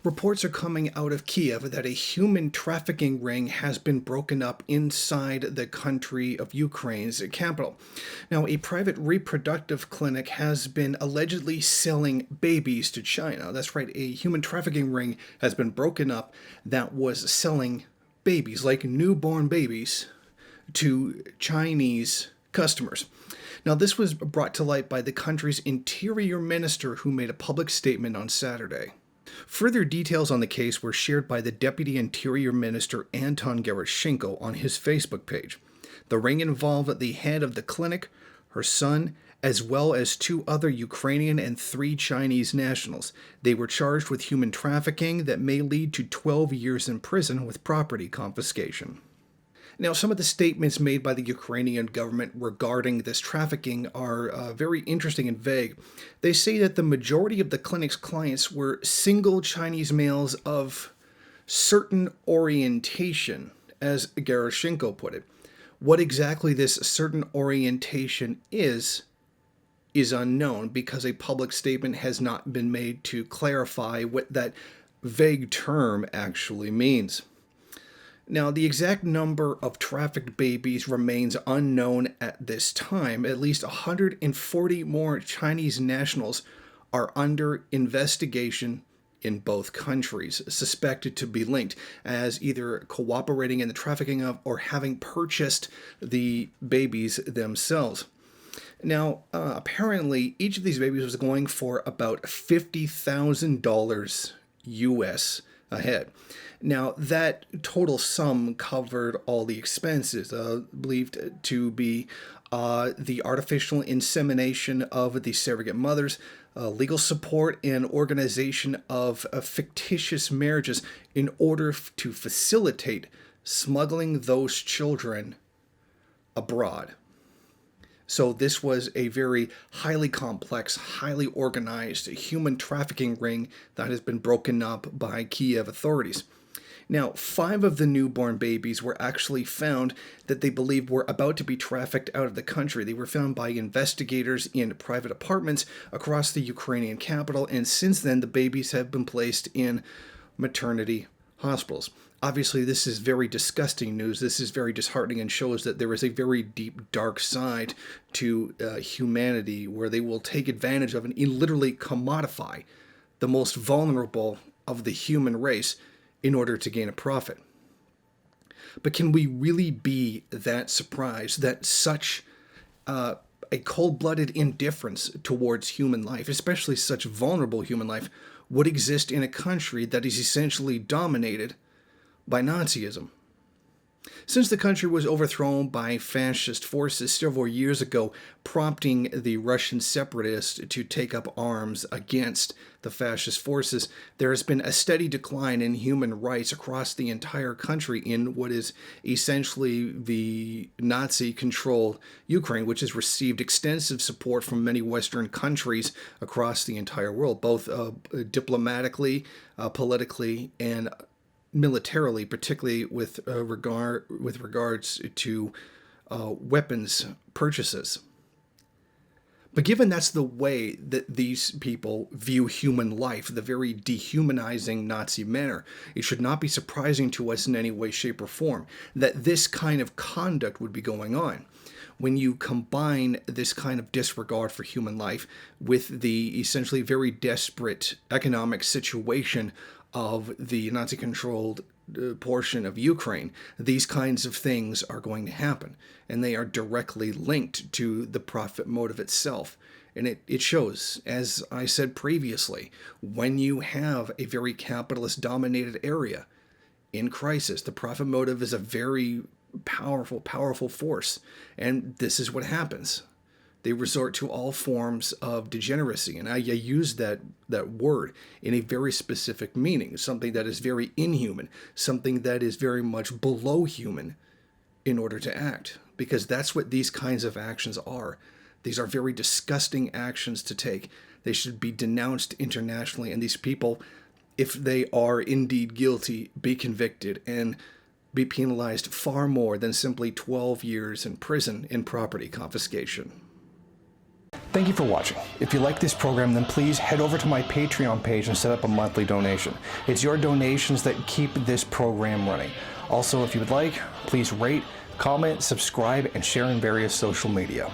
Reports are coming out of Kiev that a human trafficking ring has been broken up inside the country of Ukraine's capital. Now, a private reproductive clinic has been allegedly selling babies to China. That's right, a human trafficking ring has been broken up that was selling babies, like newborn babies, to Chinese customers. Now, this was brought to light by the country's interior minister, who made a public statement on Saturday. Further details on the case were shared by the Deputy Interior Minister Anton Gerashenko on his Facebook page. The ring involved the head of the clinic, her son, as well as 2 other Ukrainian and 3 Chinese nationals. They were charged with human trafficking that may lead to 12 years in prison with property confiscation. Now, some of the statements made by the Ukrainian government regarding this trafficking are very interesting and vague. They say that the majority of the clinic's clients were single Chinese males of certain orientation, as Gerashenko put it. What exactly this certain orientation is unknown, because a public statement has not been made to clarify what that vague term actually means. Now, the exact number of trafficked babies remains unknown at this time. At least 140 more Chinese nationals are under investigation in both countries, suspected to be linked as either cooperating in the trafficking of or having purchased the babies themselves. Now, apparently, each of these babies was going for about $50,000 US ahead. Now, that total sum covered all the expenses, believed to be the artificial insemination of the surrogate mothers, legal support, and organization of fictitious marriages in order to facilitate smuggling those children abroad. So this was a very highly complex, highly organized human trafficking ring that has been broken up by Kiev authorities. Now, 5 of the newborn babies were actually found that they believed were about to be trafficked out of the country. They were found by investigators in private apartments across the Ukrainian capital, and since then the babies have been placed in maternity hospitals. Obviously, this is very disgusting news. This is very disheartening and shows that there is a very deep, dark side to humanity, where they will take advantage of and literally commodify the most vulnerable of the human race in order to gain a profit. But can we really be that surprised that such a cold-blooded indifference towards human life, especially such vulnerable human life, would exist in a country that is essentially dominated by Nazism? Since the country was overthrown by fascist forces several years ago, prompting the Russian separatists to take up arms against the fascist forces, there has been a steady decline in human rights across the entire country in what is essentially the Nazi-controlled Ukraine, which has received extensive support from many Western countries across the entire world, both diplomatically, politically, and militarily, particularly with regards to weapons purchases. But given that's the way that these people view human life, the very dehumanizing Nazi manner, it should not be surprising to us in any way, shape, or form that this kind of conduct would be going on. When you combine this kind of disregard for human life with the essentially very desperate economic situation of the Nazi-controlled portion of Ukraine, these kinds of things are going to happen, and they are directly linked to the profit motive itself. And it shows, as I said previously, when you have a very capitalist-dominated area in crisis, the profit motive is a very powerful force, and this is what happens. They resort to all forms of degeneracy, and I use that word in a very specific meaning, something that is very inhuman, something that is very much below human in order to act, because that's what these kinds of actions are. These are very disgusting actions to take. They should be denounced internationally, and these people, if they are indeed guilty, be convicted and be penalized far more than simply 12 years in prison and property confiscation. Thank you for watching. If you like this program, then please head over to my Patreon page and set up a monthly donation. It's your donations that keep this program running. Also, if you would like, please rate, comment, subscribe, and share in various social media.